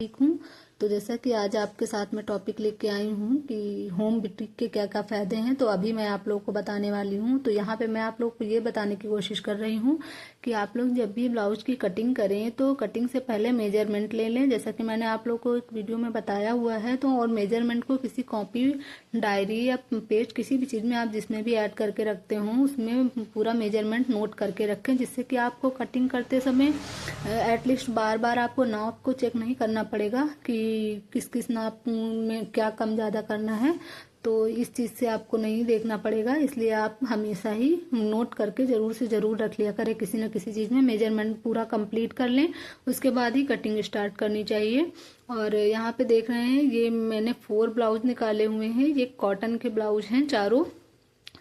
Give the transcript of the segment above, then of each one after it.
ठीक हूँ। तो जैसा कि आज आपके साथ में टॉपिक लेके आई हूँ कि होम बुटीक के क्या क्या फ़ायदे हैं, तो अभी मैं आप लोगों को बताने वाली हूँ। तो यहाँ पे मैं आप लोगों को ये बताने की कोशिश कर रही हूँ कि आप लोग जब भी ब्लाउज की कटिंग करें तो कटिंग से पहले मेजरमेंट ले लें, जैसा कि मैंने आप लोगों को एक वीडियो में बताया हुआ है। तो और मेजरमेंट को किसी कॉपी, डायरी या पेज, किसी भी चीज़ में आप जिसमें भी ऐड करके रखते हो उसमें पूरा मेजरमेंट नोट करके रखें, जिससे कि आपको कटिंग करते समय एटलीस्ट बार बार आपको नाप को चेक नहीं करना पड़ेगा कि किस किस नाप में क्या कम ज़्यादा करना है। तो इस चीज़ से आपको नहीं देखना पड़ेगा, इसलिए आप हमेशा ही नोट करके ज़रूर से ज़रूर रख लिया करें किसी न किसी चीज़ में। मेजरमेंट पूरा कंप्लीट कर लें, उसके बाद ही कटिंग स्टार्ट करनी चाहिए। और यहाँ पे देख रहे हैं, ये मैंने 4 ब्लाउज निकाले हुए हैं। ये कॉटन के ब्लाउज हैं चारों,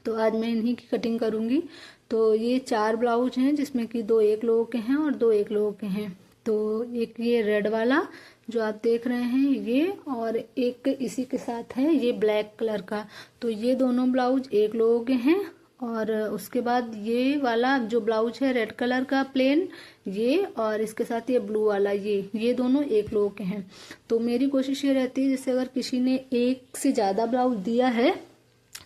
तो आज मैं इन्हीं की कटिंग करूँगी। तो ये 4 ब्लाउज हैं, जिसमें कि 2 एक लोगों के हैं और 2 एक लोगों के हैं। तो एक ये रेड वाला जो आप देख रहे हैं ये, और एक इसी के साथ है ये ब्लैक कलर का। तो ये दोनों ब्लाउज एक लोगों के हैं। और उसके बाद ये वाला जो ब्लाउज है रेड कलर का प्लेन, ये, और इसके साथ ये ब्लू वाला, ये दोनों एक लोगों के हैं। तो मेरी कोशिश ये रहती है, जैसे अगर किसी ने एक से ज़्यादा ब्लाउज दिया है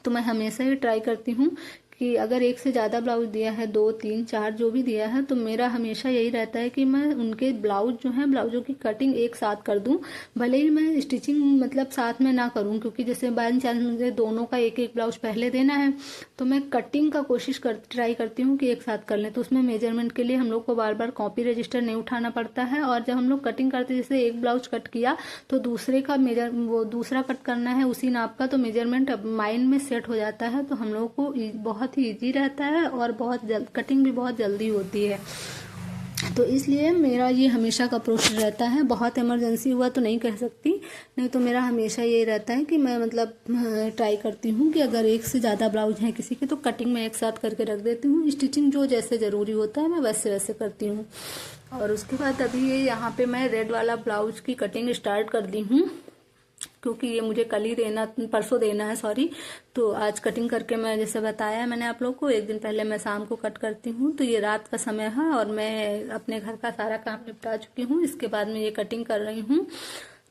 तो मैं हमेशा ही ट्राई करती हूँ कि अगर एक से ज़्यादा ब्लाउज दिया है, 2, 3, 4 जो भी दिया है, तो मेरा हमेशा यही रहता है कि मैं उनके ब्लाउज जो हैं, ब्लाउजों की कटिंग एक साथ कर दूं। भले ही मैं स्टिचिंग मतलब साथ में ना करूं, क्योंकि जैसे बाय चांस मुझे दोनों का एक एक ब्लाउज पहले देना है, तो मैं कटिंग का ट्राई करती हूँ कि एक साथ कर लें। तो उसमें मेजरमेंट के लिए हम लोग को बार बार कॉपी रजिस्टर नहीं उठाना पड़ता है। और जब हम लोग कटिंग करते, जैसे एक ब्लाउज कट किया तो दूसरे का वो दूसरा कट करना है उसी नाप का, तो मेजरमेंट अब माइंड में सेट हो जाता है। तो हम लोग को बहुत ही ईजी रहता है और बहुत जल्द कटिंग भी बहुत जल्दी होती है। तो इसलिए मेरा ये हमेशा का अप्रोच रहता है। बहुत इमरजेंसी हुआ तो नहीं कह सकती, नहीं तो मेरा हमेशा ये रहता है कि मैं मतलब ट्राई करती हूँ कि अगर एक से ज़्यादा ब्लाउज हैं किसी के, तो कटिंग में एक साथ करके रख देती हूँ। स्टिचिंग जो जैसे ज़रूरी होता है मैं वैसे वैसे करती हूँ। और उसके बाद अभी ये यहाँ पे मैं रेड वाला ब्लाउज की कटिंग स्टार्ट कर दी हूँ, क्योंकि ये मुझे कल ही देना, परसों देना है, सॉरी। तो आज कटिंग करके, मैं जैसे बताया है मैंने आप लोग को, एक दिन पहले मैं शाम को कट करती हूँ। तो ये रात का समय है और मैं अपने घर का सारा काम निपटा चुकी हूँ, इसके बाद मैं ये कटिंग कर रही हूँ।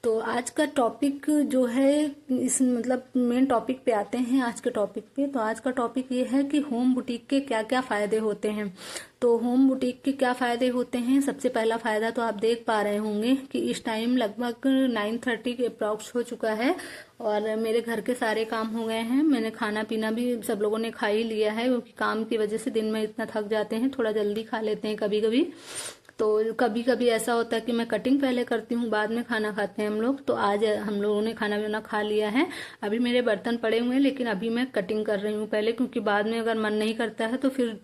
तो आज का टॉपिक जो है, इस मतलब मेन टॉपिक पे आते हैं आज के टॉपिक पे। तो आज का टॉपिक ये है कि होम बुटीक के क्या क्या फ़ायदे होते हैं। तो होम बुटीक के क्या फ़ायदे होते हैं, सबसे पहला फ़ायदा तो आप देख पा रहे होंगे कि इस टाइम लगभग 9:30 के अप्रॉक्स हो चुका है और मेरे घर के सारे काम हो गए हैं। मैंने खाना पीना भी सब लोगों ने खा ही लिया है, क्योंकि काम की वजह से दिन में इतना थक जाते हैं, थोड़ा जल्दी खा लेते हैं कभी कभी। तो कभी कभी ऐसा होता है कि मैं कटिंग पहले करती हूँ, बाद में खाना खाते हैं हम लोग। तो आज हम लोगों ने खाना वाना खा लिया है। अभी मेरे बर्तन पड़े हुए हैं, लेकिन अभी मैं कटिंग कर रही हूँ पहले, क्योंकि बाद में अगर मन नहीं करता है तो फिर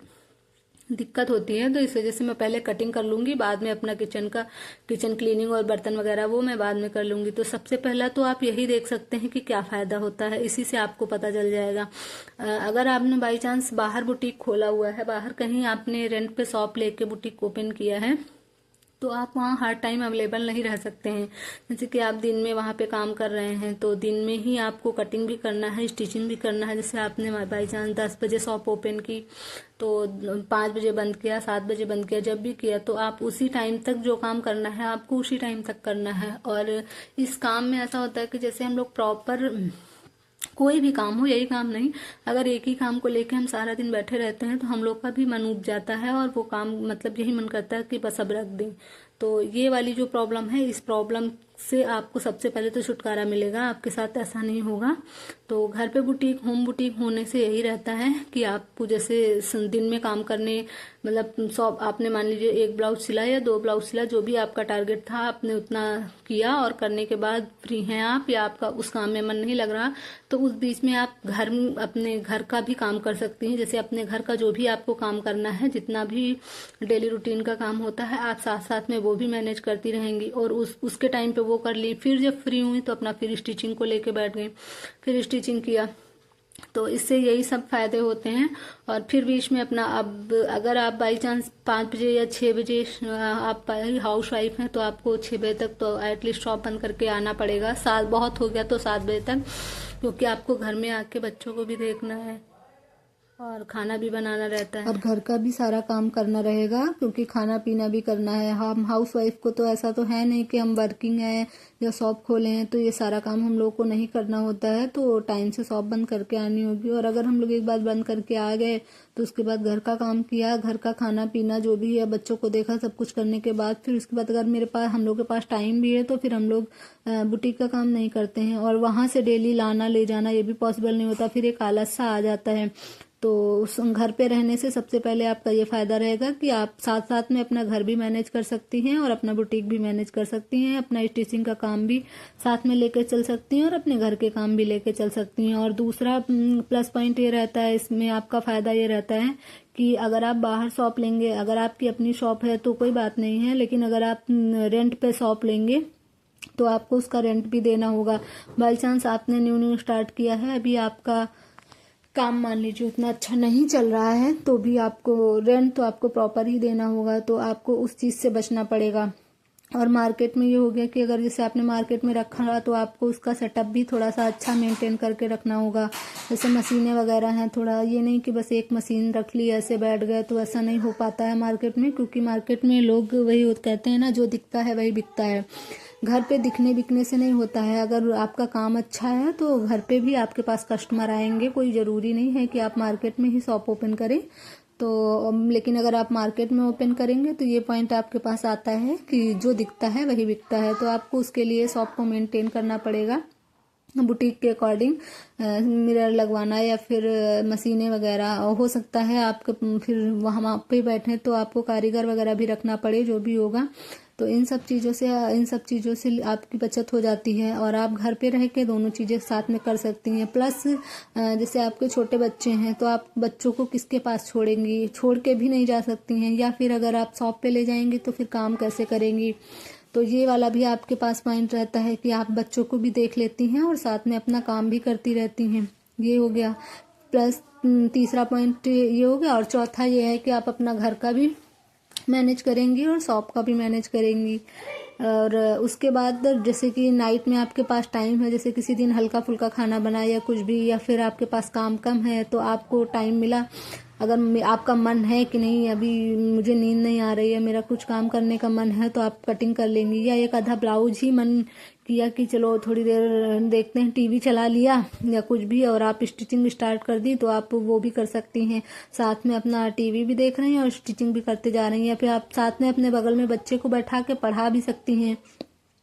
दिक्कत होती है। तो इस वजह से मैं पहले कटिंग कर लूँगी, बाद में अपना किचन क्लीनिंग और बर्तन वगैरह वो मैं बाद में कर लूँगी। तो सबसे पहला तो आप यही देख सकते हैं कि क्या फ़ायदा होता है, इसी से आपको पता चल जाएगा। अगर आपने बाई चांस बाहर बुटीक खोला हुआ है, बाहर कहीं आपने रेंट पे शॉप लेके बुटीक ओपन किया है, तो आप वहाँ हर टाइम अवेलेबल नहीं रह सकते हैं। जैसे कि आप दिन में वहाँ पे काम कर रहे हैं, तो दिन में ही आपको कटिंग भी करना है, स्टिचिंग भी करना है। जैसे आपने बाई चांस 10 बजे शॉप ओपन की, तो 5 बजे बंद किया, 7 बजे बंद किया, जब भी किया, तो आप उसी टाइम तक जो काम करना है आपको उसी टाइम तक करना है। और इस काम में ऐसा होता है कि जैसे हम लोग प्रॉपर, कोई भी काम हो, यही काम नहीं, अगर एक ही काम को लेके हम सारा दिन बैठे रहते हैं तो हम लोग का भी मन उब जाता है और वो काम मतलब यही मन करता है कि बस अब रख दें। तो ये वाली जो प्रॉब्लम है, इस प्रॉब्लम से आपको सबसे पहले तो छुटकारा मिलेगा, आपके साथ ऐसा नहीं होगा। तो घर पे बुटीक, होम बुटीक होने से यही रहता है कि आपको जैसे दिन में काम करने, मतलब आपने मान लीजिए 1 ब्लाउज सिला या 2 ब्लाउज सिला, जो भी आपका टारगेट था आपने उतना किया, और करने के बाद फ्री हैं आप, या आपका उस काम में मन नहीं लग रहा, तो उस बीच में आप अपने घर का भी काम कर सकती हैं। जैसे अपने घर का जो भी आपको काम करना है, जितना भी डेली रूटीन का काम होता है, आप साथ साथ में वो भी मैनेज करती रहेंगी। और उसके टाइम पे वो कर ली, फिर जब फ्री हुई तो अपना फिर स्टिचिंग को लेके बैठ गई, फिर स्टिचिंग किया। तो इससे यही सब फायदे होते हैं। और फिर बीच में अपना, अब अगर आप बाई चांस 5 बजे या 6 बजे, आप हाउस वाइफ हैं, तो आपको 6 बजे तक तो एटलीस्ट शॉप बंद करके आना पड़ेगा। 7 बहुत हो गया तो 7 बजे तक, क्योंकि आपको घर में आके बच्चों को भी देखना है। और खाना भी बनाना रहता है और घर का भी सारा काम करना रहेगा, क्योंकि खाना पीना भी करना है। हम हाउस वाइफ को तो ऐसा तो है नहीं कि हम वर्किंग है या शॉप खोले हैं तो ये सारा काम हम लोग को नहीं करना होता है, तो टाइम से शॉप बंद करके आनी होगी। और अगर हम लोग एक बार बंद करके आ गए तो उसके बाद घर का काम किया, घर का खाना पीना जो भी है, बच्चों को देखा, सब कुछ करने के बाद फिर उसके बाद अगर मेरे पास हम लोग के पास टाइम भी है तो फिर हम लोग बुटीक का काम नहीं करते हैं। और वहां से डेली लाना ले जाना ये भी पॉसिबल नहीं होता, फिर एक आलस सा आ जाता है। तो उस घर पे रहने से सबसे पहले आपका ये फायदा रहेगा कि आप साथ साथ में अपना घर भी मैनेज कर सकती हैं और अपना बुटीक भी मैनेज कर सकती हैं, अपना स्टिचिंग का काम भी साथ में लेकर चल सकती हैं और अपने घर के काम भी लेकर चल सकती हैं। और दूसरा प्लस पॉइंट ये रहता है इसमें, आपका फायदा ये रहता है कि अगर आप बाहर शॉप लेंगे, अगर आपकी अपनी शॉप है तो कोई बात नहीं है, लेकिन अगर आप रेंट पे शॉप लेंगे तो आपको उसका रेंट भी देना होगा। बाई चांस आपने न्यू न्यू स्टार्ट किया है, अभी आपका काम मान लीजिए उतना अच्छा नहीं चल रहा है, तो भी आपको रेंट तो आपको प्रॉपर ही देना होगा, तो आपको उस चीज़ से बचना पड़ेगा। और मार्केट में ये हो गया कि अगर जैसे आपने मार्केट में रखा रहा तो आपको उसका सेटअप भी थोड़ा सा अच्छा मेंटेन करके रखना होगा। जैसे मशीनें वगैरह हैं, थोड़ा ये नहीं कि बस एक मशीन रख ली ऐसे बैठ गए, तो ऐसा नहीं हो पाता है मार्केट में, क्योंकि मार्केट में लोग वही कहते हैं ना, जो दिखता है वही बिकता है। घर पे दिखने बिकने से नहीं होता है। अगर आपका काम अच्छा है तो घर पे भी आपके पास कस्टमर आएंगे, कोई ज़रूरी नहीं है कि आप मार्केट में ही शॉप ओपन करें। तो लेकिन अगर आप मार्केट में ओपन करेंगे तो ये पॉइंट आपके पास आता है कि जो दिखता है वही बिकता है, तो आपको उसके लिए शॉप को मेंटेन करना पड़ेगा बुटीक के अकॉर्डिंग। मिरर लगवाना या फिर मशीनें वगैरह, हो सकता है आपके फिर वहाँ पे बैठे तो आपको कारीगर वगैरह भी रखना पड़े, जो भी होगा। तो इन सब चीज़ों से आपकी बचत हो जाती है और आप घर पे रह के दोनों चीज़ें साथ में कर सकती हैं। प्लस जैसे आपके छोटे बच्चे हैं तो आप बच्चों को किसके पास छोड़ेंगी, छोड़ के भी नहीं जा सकती हैं, या फिर अगर आप शॉप पे ले जाएंगी तो फिर काम कैसे करेंगी। तो ये वाला भी आपके पास पॉइंट रहता है कि आप बच्चों को भी देख लेती हैं और साथ में अपना काम भी करती रहती हैं। ये हो गया प्लस तीसरा पॉइंट ये हो गया। और चौथा ये है कि आप अपना घर का भी मैनेज करेंगी और शॉप का भी मैनेज करेंगी। और उसके बाद जैसे कि नाइट में आपके पास टाइम है, जैसे किसी दिन हल्का फुल्का खाना बनाया या कुछ भी, या फिर आपके पास काम कम है तो आपको टाइम मिला, अगर आपका मन है कि नहीं अभी मुझे नींद नहीं आ रही है, मेरा कुछ काम करने का मन है, तो आप कटिंग कर लेंगी। या एक आधा ब्लाउज ही मन किया कि चलो थोड़ी देर देखते हैं, टीवी चला लिया या कुछ भी, और आप स्टिचिंग स्टार्ट कर दी, तो आप वो भी कर सकती हैं। साथ में अपना टीवी भी देख रही हैं और स्टिचिंग भी करते जा रही हैं। या फिर आप साथ में अपने बगल में बच्चे को बैठा के पढ़ा भी सकती हैं,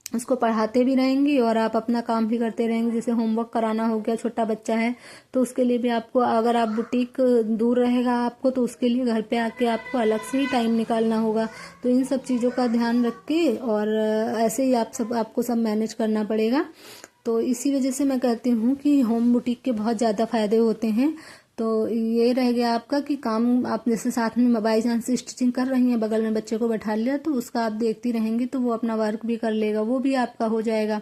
उसको पढ़ाते भी रहेंगी और आप अपना काम भी करते रहेंगे। जैसे होमवर्क कराना हो गया, छोटा बच्चा है तो उसके लिए भी आपको, अगर आप बुटीक दूर रहेगा आपको तो उसके लिए घर पे आके आपको अलग से ही टाइम निकालना होगा। तो इन सब चीज़ों का ध्यान रख के और ऐसे ही आपको सब मैनेज करना पड़ेगा। तो इसी वजह से मैं कहती हूँ कि होम बुटीक के बहुत ज़्यादा फायदे होते हैं। तो ये रह गया आपका कि काम आप जैसे साथ में बाई चांस स्टिचिंग कर रही हैं, बगल में बच्चे को बैठा लिया तो उसका आप देखती रहेंगी, तो वो अपना वर्क भी कर लेगा, वो भी आपका हो जाएगा।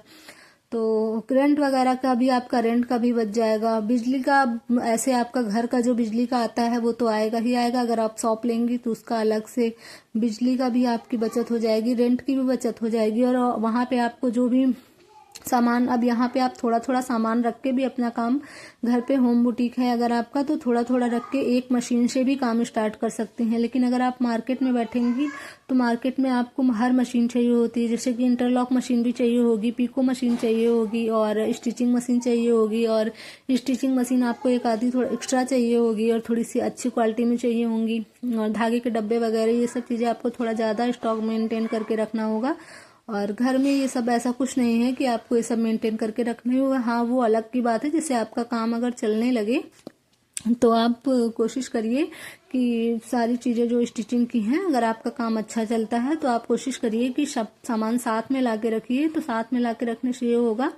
तो रेंट वगैरह का भी, आपका रेंट का भी बच जाएगा। बिजली का ऐसे आपका घर का जो बिजली का आता है वो तो आएगा ही आएगा, अगर आप शॉप लेंगी तो उसका अलग से बिजली का भी आपकी बचत हो जाएगी, रेंट की भी बचत हो जाएगी। और वहाँ पे आपको जो भी सामान, अब यहाँ पे आप थोड़ा थोड़ा सामान रख के भी अपना काम, घर पे होम बुटीक है अगर आपका तो थोड़ा थोड़ा रख के एक मशीन से भी काम स्टार्ट कर सकते हैं। लेकिन अगर आप मार्केट में बैठेंगी तो मार्केट में आपको हर मशीन चाहिए होती है, जैसे कि इंटरलॉक मशीन भी चाहिए होगी, पीको मशीन चाहिए होगी और स्टिचिंग मशीन चाहिए होगी। और स्टिचिंग मशीन आपको एक आधी थोड़ा एक्स्ट्रा चाहिए होगी और थोड़ी सी अच्छी क्वालिटी में चाहिए होंगी। और धागे के डब्बे वगैरह ये सब चीज़ें आपको थोड़ा ज़्यादा स्टॉक मेंटेन करके रखना होगा। और घर में ये सब ऐसा कुछ नहीं है कि आपको ये सब मेंटेन करके रखना होगा। हाँ, वो अलग की बात है, जैसे आपका काम अगर चलने लगे तो आप कोशिश करिए कि सारी चीज़ें जो स्टिचिंग की हैं, अगर आपका काम अच्छा चलता है तो आप कोशिश करिए कि सब सामान साथ में ला के रखिए। तो साथ में ला के रखने से ये होगा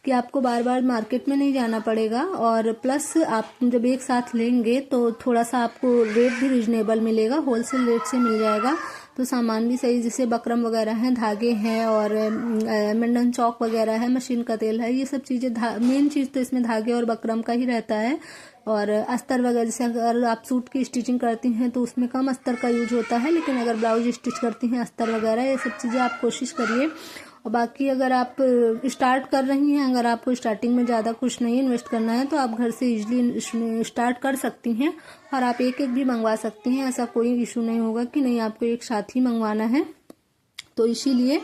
कि आपको बार बार मार्केट में नहीं जाना पड़ेगा। और प्लस आप जब एक साथ लेंगे तो थोड़ा सा आपको रेट भी रिजनेबल मिलेगा, होलसेल रेट से मिल जाएगा। तो सामान भी सही, जैसे बकरम वगैरह हैं, धागे हैं और मंडन चौक वगैरह है, मशीन का तेल है, ये सब चीज़ें मेन चीज़ तो इसमें धागे और बकरम का ही रहता है। और अस्तर वगैरह, जैसे अगर आप सूट की स्टिचिंग करती हैं तो उसमें कम अस्तर का यूज होता है, लेकिन अगर ब्लाउज स्टिच करती हैं अस्तर वगैरह, ये सब चीज़ें आप कोशिश करिए। और बाकी अगर आप स्टार्ट कर रही हैं, अगर आपको स्टार्टिंग में ज़्यादा कुछ नहीं इन्वेस्ट करना है तो आप घर से इजीली स्टार्ट कर सकती हैं और आप एक एक भी मंगवा सकती हैं। ऐसा कोई इशू नहीं होगा कि नहीं आपको एक साथ ही मंगवाना है। तो इसीलिए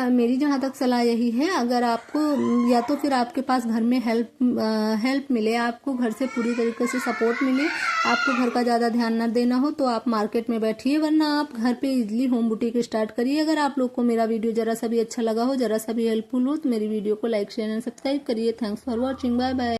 मेरी जहाँ तक सलाह यही है, अगर आपको या तो फिर आपके पास घर में हेल्प मिले, आपको घर से पूरी तरीके से सपोर्ट मिले, आपको घर का ज़्यादा ध्यान ना देना हो तो आप मार्केट में बैठिए, वरना आप घर पे इजीली होम बुटीक स्टार्ट करिए। अगर आप लोग को मेरा वीडियो जरा सा भी अच्छा लगा हो, जरा सा भी हेल्पफुल हो तो मेरी वीडियो को लाइक शेयर एंड सब्सक्राइब करिए। Thanks for watching, bye bye.